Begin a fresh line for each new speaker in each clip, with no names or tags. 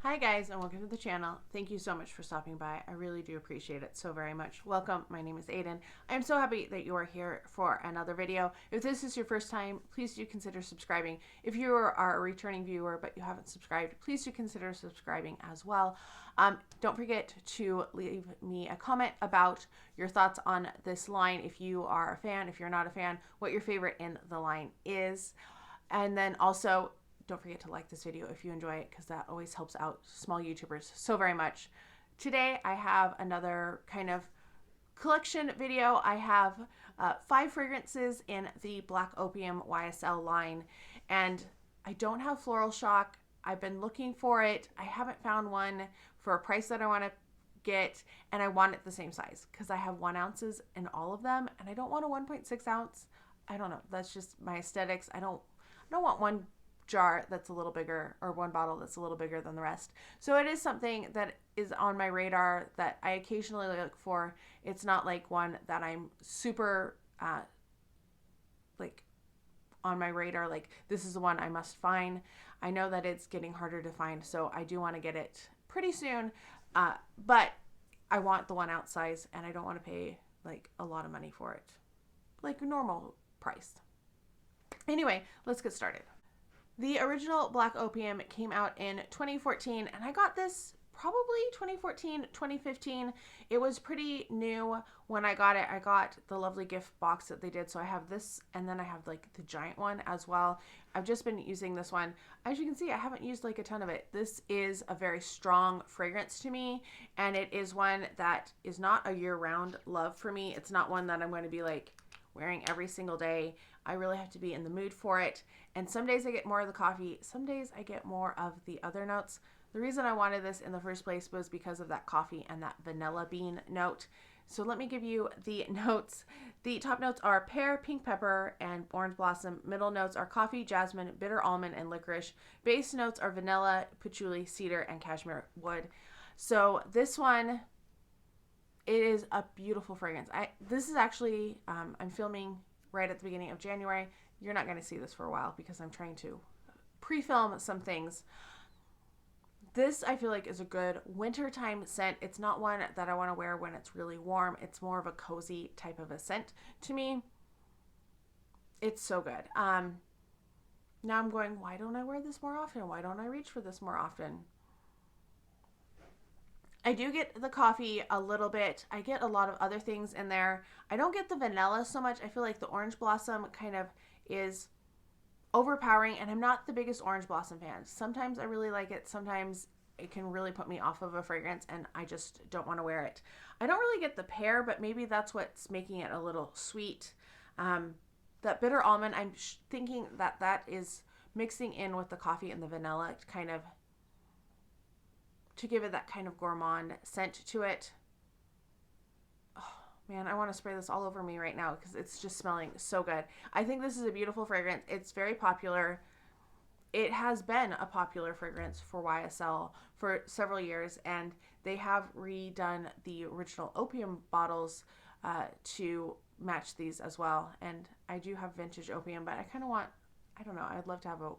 Hi guys, and welcome to the channel. Thank you so much for stopping by. I really do appreciate it so very much. Welcome. My name is Aiden. I am so happy that you are here for another video. If this is your first time, please do consider subscribing. If you are a returning viewer but you haven't subscribed, please do consider subscribing as well. Don't forget to leave me a comment about your thoughts on this line. If you are a fan, if you're not a fan, what your favorite in the line is. And then also, don't forget to like this video if you enjoy it, because that always helps out small YouTubers so very much. Today I have another kind of collection video. I have 5 fragrances in the Black Opium YSL line, and I don't have Floral Shock. I've been looking for it. I haven't found one for a price that I want to get, and I want it the same size because I have 1 ounces in all of them, and I don't want a 1.6 ounce. I don't know. That's just my aesthetics. I don't want one jar that's a little bigger, or 1 bottle that's a little bigger than the rest. So it is something that is on my radar that I occasionally look for. It's not like one that I'm super like on my radar, like this is the one I must find. I know that it's getting harder to find, so I do want to get it pretty soon, but I want the 1 ounce size, and I don't want to pay like a lot of money for it, like normal price. Anyway, let's get started. The original Black Opium came out in 2014, and I got this probably 2014, 2015. It was pretty new when I got it. I got the lovely gift box that they did, so I have this, and then I have like the giant one as well. I've just been using this one. As you can see, I haven't used like a ton of it. This is a very strong fragrance to me, and it is one that is not a year-round love for me. It's not one that I'm going to be like wearing every single day. I really have to be in the mood for it. And some days I get more of the coffee, some days I get more of the other notes. The reason I wanted this in the first place was because of that coffee and that vanilla bean note. So let me give you the notes. The top notes are pear, pink pepper, and orange blossom. Middle notes are coffee, jasmine, bitter almond, and licorice. Base notes are vanilla, patchouli, cedar, and cashmere wood. So this one, it is a beautiful fragrance. This is actually, I'm filming right at the beginning of January. You're not going to see this for a while because I'm trying to pre-film some things. This, I feel like, is a good wintertime scent. It's not one that I want to wear when it's really warm. It's more of a cozy type of a scent to me. It's so good. Now I'm going, why don't I wear this more often? Why don't I reach for this more often? I do get the coffee a little bit. I get a lot of other things in there. I don't get the vanilla so much. I feel like the orange blossom kind of is overpowering, and I'm not the biggest orange blossom fan. Sometimes I really like it. Sometimes it can really put me off of a fragrance, and I just don't want to wear it. I don't really get the pear, but maybe that's what's making it a little sweet. That bitter almond, I'm thinking that that is mixing in with the coffee and the vanilla kind of to give it that kind of gourmand scent to it. Oh man, I want to spray this all over me right now because it's just smelling so good. I think this is a beautiful fragrance. It's very popular. It has been a popular fragrance for YSL for several years, and they have redone the original opium bottles to match these as well. And I do have vintage opium, but I kind of want, I don't know, I'd love to have a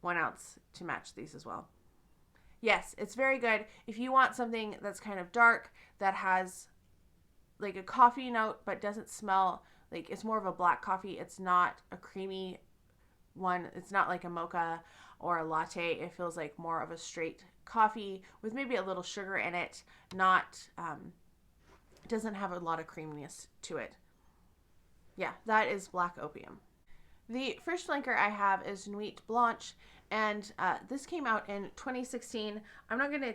1 ounce to match these as well. Yes, it's very good. If you want something that's kind of dark, that has like a coffee note, but doesn't smell like, it's more of a black coffee. It's not a creamy one. It's not like a mocha or a latte. It feels like more of a straight coffee with maybe a little sugar in it. Not, doesn't have a lot of creaminess to it. Yeah, that is Black Opium. The first flanker I have is Nuit Blanche, and this came out in 2016. I'm not going to,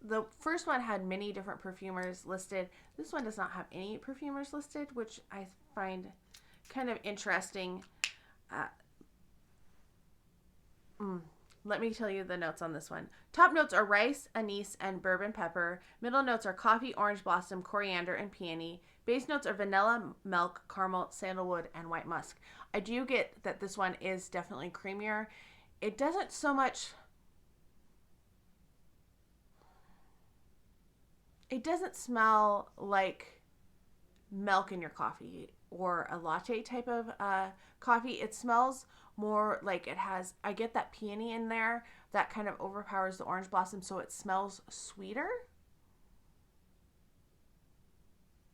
the first one had many different perfumers listed. This one does not have any perfumers listed, which I find kind of interesting. Let me tell you the notes on this one. Top notes are rice, anise, and bourbon pepper. Middle notes are coffee, orange blossom, coriander, and peony. Base notes are vanilla, milk, caramel, sandalwood, and white musk. I do get that this one is definitely creamier. It doesn't so much, it doesn't smell like milk in your coffee or a latte type of coffee. It smells more like it has, I get that peony in there that kind of overpowers the orange blossom, so it smells sweeter.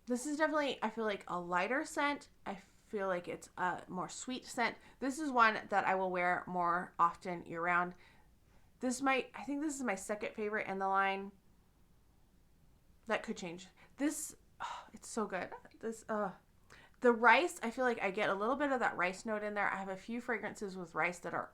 This is definitely, I feel like, a lighter scent. I feel like it's a more sweet scent. This is one that I will wear more often year round. I think this is my second favorite in the line. That could change. This, it's so good. The rice, I feel like I get a little bit of that rice note in there. I have a few fragrances with rice that are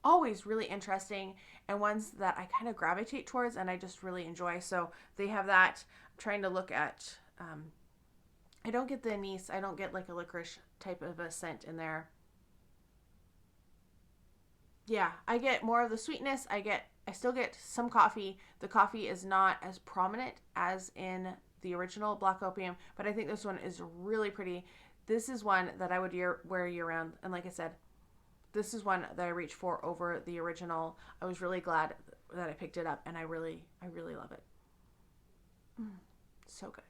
always really interesting and ones that I kind of gravitate towards and I just really enjoy. So they have that. I'm trying to look at, I don't get the anise. I don't get like a licorice type of a scent in there. Yeah, I get more of the sweetness. I still get some coffee. The coffee is not as prominent as in the original Black Opium, but I think this one is really pretty. This is one that I would wear year round. And like I said, this is one that I reach for over the original. I was really glad that I picked it up and I really love it. So good.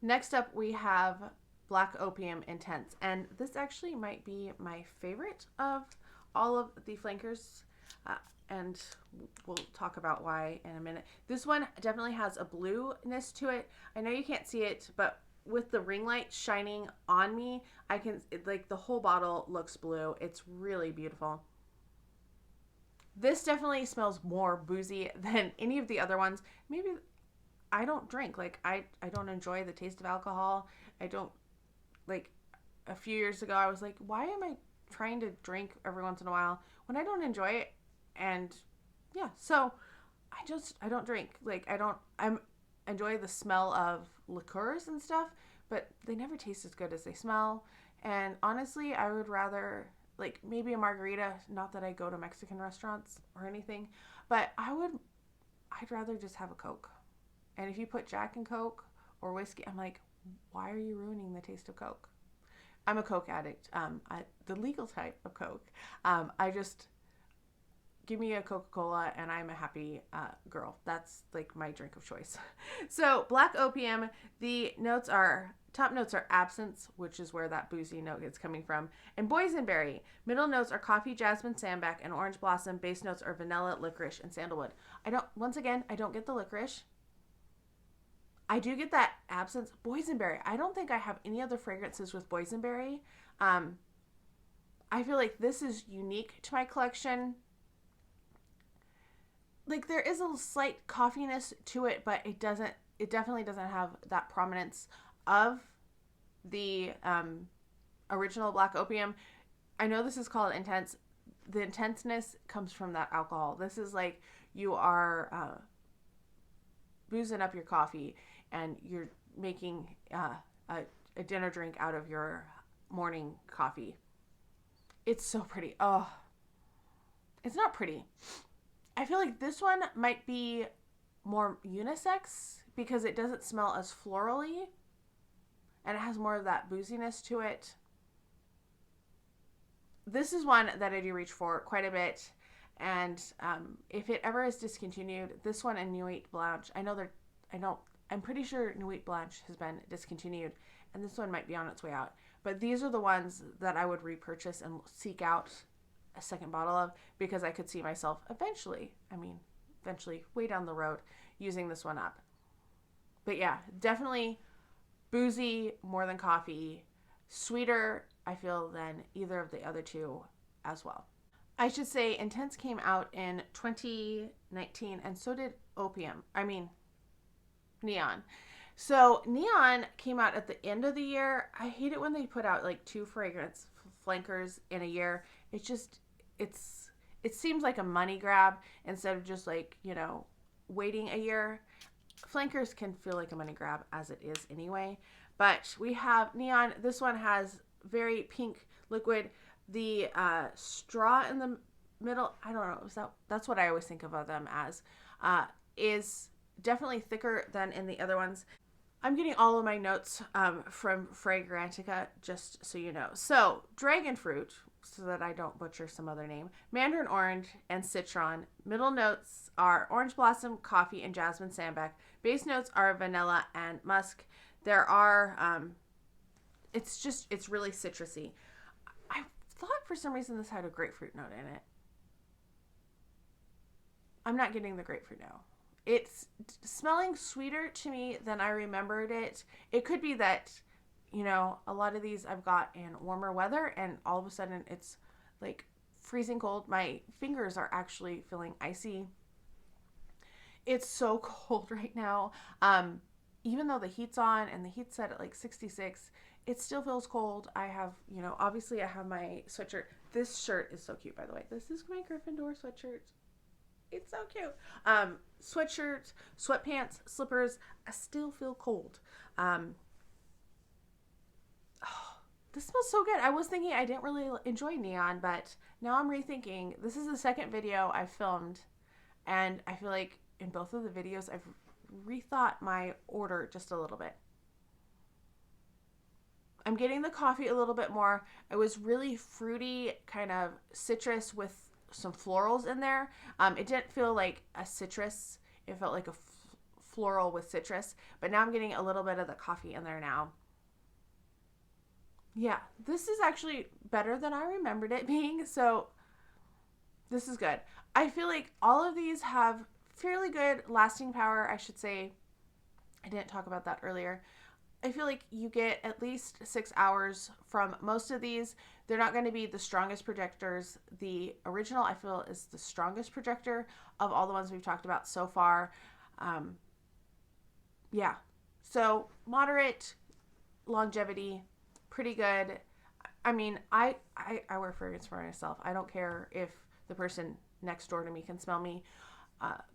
Next up, we have Black Opium Intense. And this actually might be my favorite of all of the flankers. And we'll talk about why in a minute. This one definitely has a blueness to it. I know you can't see it, but with the ring light shining on me, like the whole bottle looks blue. It's really beautiful. This definitely smells more boozy than any of the other ones. Maybe I don't drink. Like I don't enjoy the taste of alcohol. I don't, like, a few years ago I was like, why am I trying to drink every once in a while when I don't enjoy it? And yeah, so I don't drink. Like I enjoy the smell of liqueurs and stuff, but they never taste as good as they smell. And honestly, I would rather, like, maybe a margarita, not that I go to Mexican restaurants or anything, but I'd rather just have a Coke. And if you put Jack and Coke or whiskey, I'm like, why are you ruining the taste of Coke? I'm a Coke addict, the legal type of Coke. Give me a Coca-Cola and I'm a happy girl. That's like my drink of choice. So Black Opium, the top notes are absinthe, which is where that boozy note is coming from, and boysenberry. Middle notes are coffee, jasmine, sambac, and orange blossom. Base notes are vanilla, licorice, and sandalwood. I don't get the licorice. I do get that absinthe. Boysenberry. I don't think I have any other fragrances with boysenberry. I feel like this is unique to my collection. Like, there is a slight coffeeness to it, but it definitely doesn't have that prominence of the original Black Opium. I know this is called intense. The intenseness comes from that alcohol. This is like you are boozing up your coffee and you're making a dinner drink out of your morning coffee. It's so pretty. Oh, it's not pretty. I feel like this one might be more unisex because it doesn't smell as florally and it has more of that booziness to it. This is one that I do reach for quite a bit, and if it ever is discontinued, this one and Nuit Blanche, I'm pretty sure Nuit Blanche has been discontinued and this one might be on its way out, but these are the ones that I would repurchase and seek out a second bottle of because I could see myself eventually way down the road using this one up. But yeah, definitely boozy more than coffee, sweeter I feel than either of the other two as well. I should say Intense came out in 2019 and so did Neon. So Neon came out at the end of the year. I hate it when they put out like 2 fragrance flankers in a year. It seems like a money grab instead of just like, waiting a year. Flankers can feel like a money grab as it is anyway. But we have Neon. This one has very pink liquid. The straw in the middle, I don't know, that's what I always think of them as, is definitely thicker than in the other ones. I'm getting all of my notes from Fragrantica, just so you know. So, dragon fruit, so that I don't butcher some other name, mandarin orange, and citron. Middle notes are orange blossom, coffee, and jasmine sambac. Base notes are vanilla and musk. There are, it's really citrusy. I thought for some reason this had a grapefruit note in it. I'm not getting the grapefruit now. It's smelling sweeter to me than I remembered it. It could be that, you know, a lot of these I've got in warmer weather and all of a sudden it's like freezing cold. My fingers are actually feeling icy. It's so cold right now. Even though the heat's on and the heat's set at like 66, it still feels cold. I have, you know, obviously I have my sweatshirt. This shirt is so cute, by the way. This is my Gryffindor sweatshirt. It's so cute. Sweatshirt, sweatpants, slippers. I still feel cold. This smells so good. I was thinking I didn't really enjoy Neon, but now I'm rethinking. This is the second video I filmed, and I feel like in both of the videos I've rethought my order just a little bit. I'm getting the coffee a little bit more. It was really fruity, kind of citrus with some florals in there. It didn't feel like a citrus. It felt like a floral with citrus, but now I'm getting a little bit of the coffee in there now. Yeah, this is actually better than I remembered it being, so this is good. I feel like all of these have fairly good lasting power, I should say. I didn't talk about that earlier. I feel like you get at least 6 hours from most of these. They're not going to be the strongest projectors. The original, I feel, is the strongest projector of all the ones we've talked about so far. Yeah, so moderate longevity, pretty good. I mean, I wear fragrance for myself. I don't care if the person next door to me can smell me,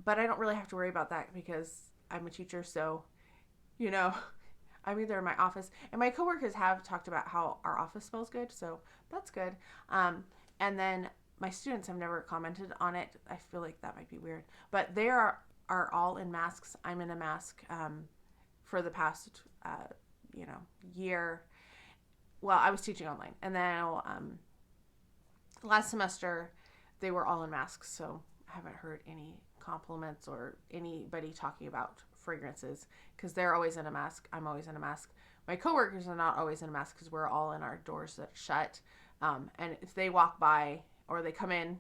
but I don't really have to worry about that because I'm a teacher, so, you know, I'm either in my office, and my coworkers have talked about how our office smells good, so that's good. And then my students have never commented on it. I feel like that might be weird, but they are all in masks. I'm in a mask for the past, you know, year. Well, I was teaching online, and then last semester they were all in masks, so I haven't heard any compliments or anybody talking about fragrances because they're always in a mask. I'm always in a mask. My coworkers are not always in a mask because we're all in our doors that are shut. And if they walk by or they come in,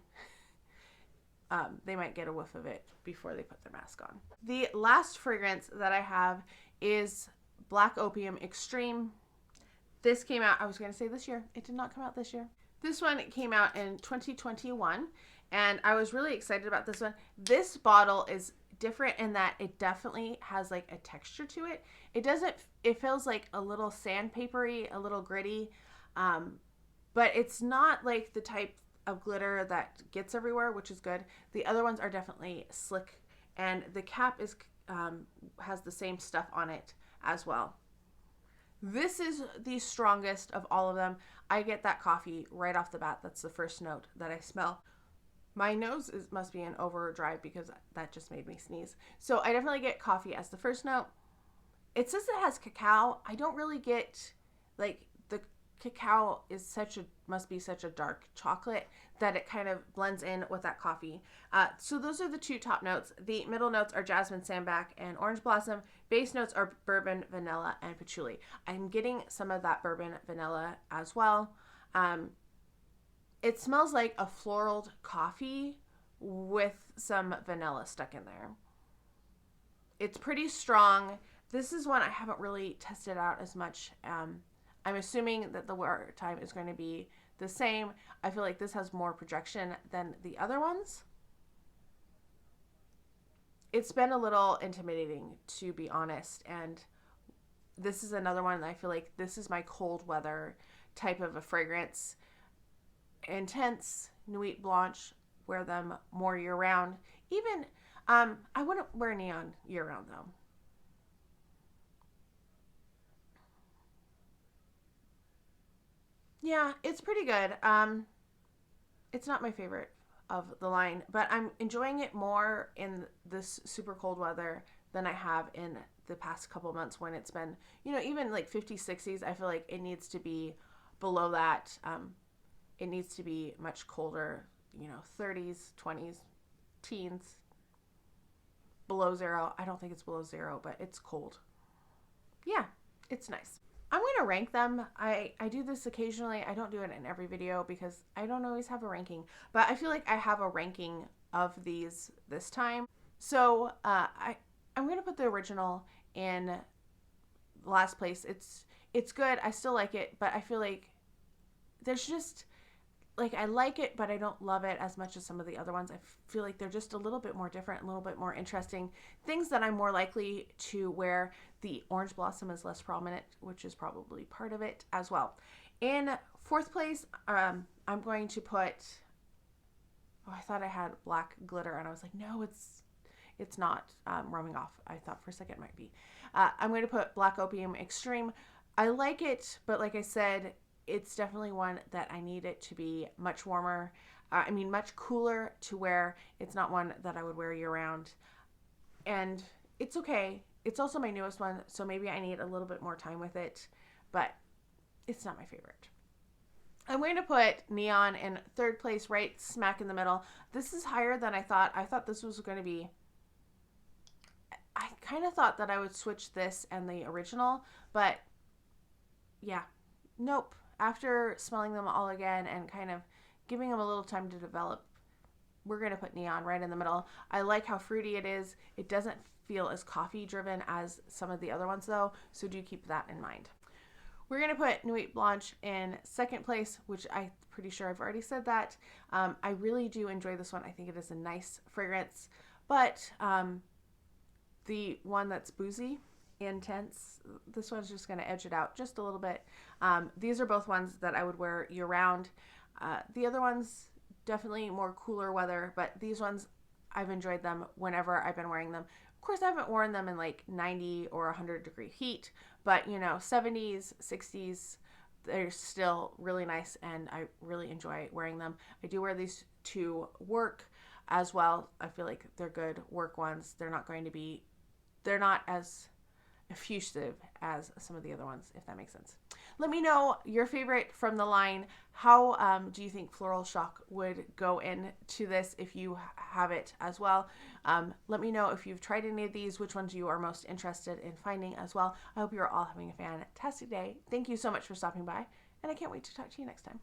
they might get a whiff of it before they put their mask on. The last fragrance that I have is Black Opium Extreme. This came out, I was going to say this year. It did not come out this year. This one came out in 2021, and I was really excited about this one. This bottle is different in that it definitely has like a texture to it. It feels like a little sandpapery, a little gritty, but it's not like the type of glitter that gets everywhere, which is good. The other ones are definitely slick, and the cap is has the same stuff on it as well. This is the strongest of all of them. I get that coffee right off the bat. That's the first note that I smell. My nose must be in overdrive because that just made me sneeze. So I definitely get coffee as the first note. It says it has cacao. I don't really get, like, the cacao is must be such a dark chocolate that it kind of blends in with that coffee. So those are the two top notes. The middle notes are jasmine, sambac, and orange blossom. Base notes are bourbon, vanilla, and patchouli. I'm getting some of that bourbon vanilla as well. It smells like a floral coffee with some vanilla stuck in there. It's pretty strong. This is one I haven't really tested out as much. I'm assuming that the wear time is going to be the same. I feel like this has more projection than the other ones. It's been a little intimidating, to be honest, and this is another one that I feel like this is my cold weather type of a fragrance. Intense, Nuit Blanche, wear them more year round. Even, I wouldn't wear Neon year round though. Yeah, it's pretty good. It's not my favorite of the line, but I'm enjoying it more in this super cold weather than I have in the past couple months when it's been, you know, even like 50s, 60s. I feel like it needs to be below that. It needs to be much colder, you know, 30s, 20s, teens, below zero. I don't think it's below zero, but it's cold. Yeah, it's nice. I'm going to rank them. I do this occasionally. I don't do it in every video because I don't always have a ranking, but I feel like I have a ranking of these this time. So I'm going to put the original in last place. It's good. I still like it, but I feel like there's just, like, I like it, but I don't love it as much as some of the other ones. I feel like they're just a little bit more different, a little bit more interesting. Things that I'm more likely to wear. The orange blossom is less prominent, which is probably part of it as well. In fourth place, I'm going to put, oh, I thought I had black glitter, and I was like, no, it's not roaming off. I thought for a second it might be. I'm going to put Black Opium Extreme. I like it, but like I said, it's definitely one that I need it to be much warmer. Much cooler to wear. It's not one that I would wear year round. And it's okay. It's also my newest one, so maybe I need a little bit more time with it, but it's not my favorite. I'm going to put Neon in third place, right smack in the middle. This is higher than I thought. I thought this was going to be, I kind of thought that I would switch this and the original, but yeah, nope. After smelling them all again and kind of giving them a little time to develop, we're going to put Neon right in the middle. I like how fruity it is. It doesn't feel as coffee driven as some of the other ones though, so do keep that in mind. We're going to put Nuit Blanche in second place, which I'm pretty sure I've already said that. I really do enjoy this one. I think it is a nice fragrance, but the one that's boozy, intense, this one's just going to edge it out just a little bit. These are both ones that I would wear year round. The other ones, definitely more cooler weather, but these ones, I've enjoyed them whenever I've been wearing them. Of course, I haven't worn them in like 90 or 100 degree heat, but 70s, 60s, they're still really nice and I really enjoy wearing them. I do wear these to work as well. I feel like they're good work ones. They're not as effusive as some of the other ones, if that makes sense. Let me know your favorite from the line. How do you think Floral Shock would go into this if you have it as well? Let me know if you've tried any of these, which ones you are most interested in finding as well. I hope you're all having a fantastic day. Thank you so much for stopping by, and I can't wait to talk to you next time.